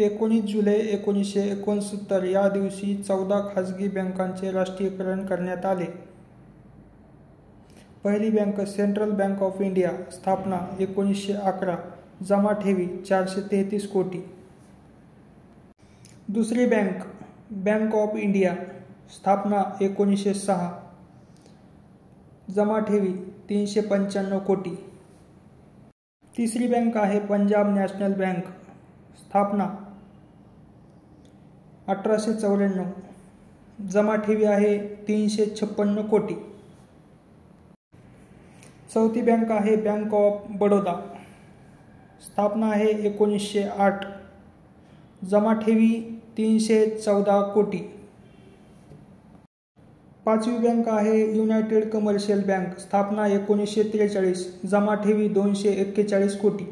19 जुलै 1969 या दिवशी 14 खाजगी बँकांचे राष्ट्रीयकरण करण्यात आले. पहिली bank central bank of India, स्थापना 1911, जमा ठेवी 433 कोटी. दुसरी बँक बँक ऑफ इंडिया, स्थापना 1906, जमा ठेवी 395 कोटी. तिसरी बँक आहे पंजाब नॅशनल बँक, स्थापना 1894, जमा ठेवी आहे 356 कोटी. चौथी बँक आहे बँक ऑफ बडोदा, स्थापना आहे 1908, जमा ठेवी 314 कोटी. पाचवी बँक आहे युनायटेड कमर्शियल बँक, स्थापना 1943, जमा ठेवी 241 कोटी.